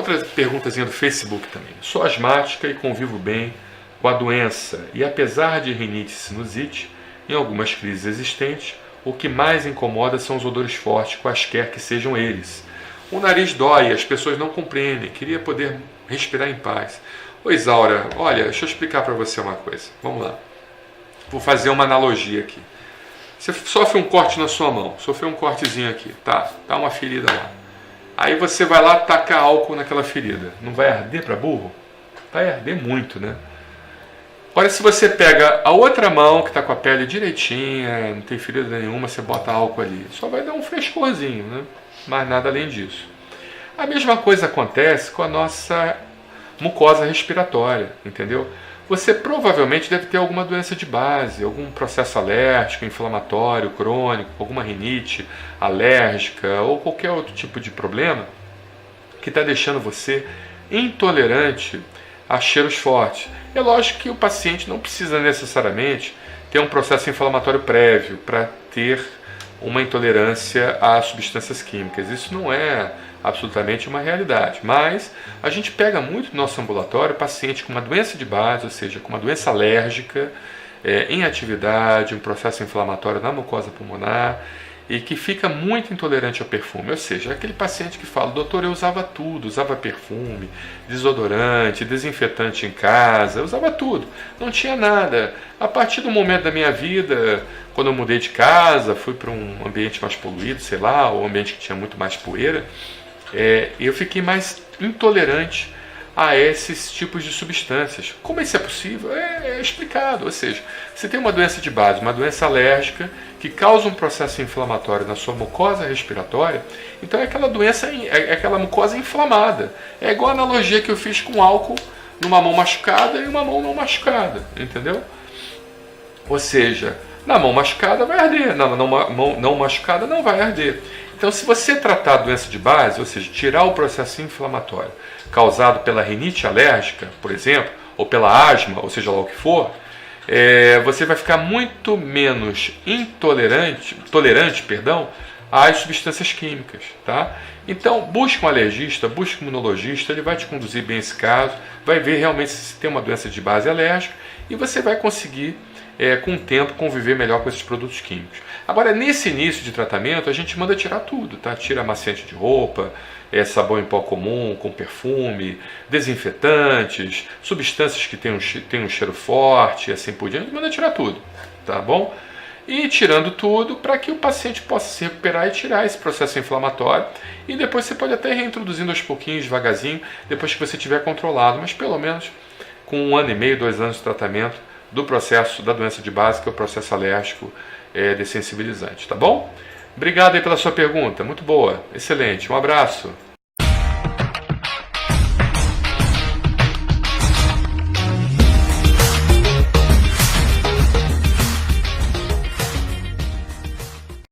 outra perguntazinha do Facebook também. Sou asmática e convivo bem com a doença. E apesar de rinite e sinusite, em algumas crises existentes, o que mais incomoda são os odores fortes, quaisquer que sejam eles. O nariz dói, as pessoas não compreendem. Queria poder respirar em paz. Ô Isaura, olha, deixa eu explicar para você uma coisa. Vamos lá. Vou fazer uma analogia aqui. Você sofre um corte na sua mão, sofreu um cortezinho aqui, tá uma ferida lá. Aí você vai lá tacar álcool naquela ferida. Não vai arder para burro? Vai arder muito, né? Agora, se você pega a outra mão que está com a pele direitinha, não tem ferida nenhuma, você bota álcool ali, só vai dar um frescorzinho, né? Mas nada além disso. A mesma coisa acontece com a nossa mucosa respiratória, entendeu? Você provavelmente deve ter alguma doença de base, algum processo alérgico, inflamatório, crônico, alguma rinite alérgica ou qualquer outro tipo de problema que está deixando você intolerante a cheiros fortes. É lógico que o paciente não precisa necessariamente ter um processo inflamatório prévio para ter uma intolerância a substâncias químicas. Isso não é absolutamente uma realidade, mas a gente pega muito no nosso ambulatório paciente com uma doença de base, ou seja, com uma doença alérgica, em atividade, um processo inflamatório na mucosa pulmonar e que fica muito intolerante ao perfume, ou seja, aquele paciente que fala, doutor, eu usava tudo, usava perfume, desodorante, desinfetante em casa, eu usava tudo, não tinha nada. A partir do momento da minha vida, quando eu mudei de casa, fui para um ambiente mais poluído, sei lá, ou um ambiente que tinha muito mais poeira, eu fiquei mais intolerante a esses tipos de substâncias. Como isso é possível? É explicado. Ou seja, você tem uma doença de base, uma doença alérgica que causa um processo inflamatório na sua mucosa respiratória, então é aquela doença, é aquela mucosa inflamada. É igual a analogia que eu fiz com álcool numa mão machucada e uma mão não machucada, entendeu? Ou seja, na mão machucada vai arder, na mão não machucada não vai arder. Então, se você tratar a doença de base, ou seja, tirar o processo inflamatório causado pela rinite alérgica, por exemplo, ou pela asma, ou seja lá o que for, você vai ficar muito menos tolerante às substâncias químicas, tá? Então, busque um alergista, busque um imunologista, ele vai te conduzir bem esse caso, vai ver realmente se tem uma doença de base alérgica e você vai conseguir, com o tempo, conviver melhor com esses produtos químicos. Agora, nesse início de tratamento, a gente manda tirar tudo, tá? Tira amaciante de roupa, sabão em pó comum, com perfume, desinfetantes, substâncias que têm um cheiro forte e assim por diante, manda tirar tudo, tá bom? E tirando tudo para que o paciente possa se recuperar e tirar esse processo inflamatório. E depois você pode até ir reintroduzindo aos pouquinhos, devagarzinho, depois que você tiver controlado, mas pelo menos com 1 ano e meio, 2 anos de tratamento do processo da doença de base, que é o processo alérgico dessensibilizante, tá bom? Obrigado aí pela sua pergunta, muito boa, excelente, um abraço.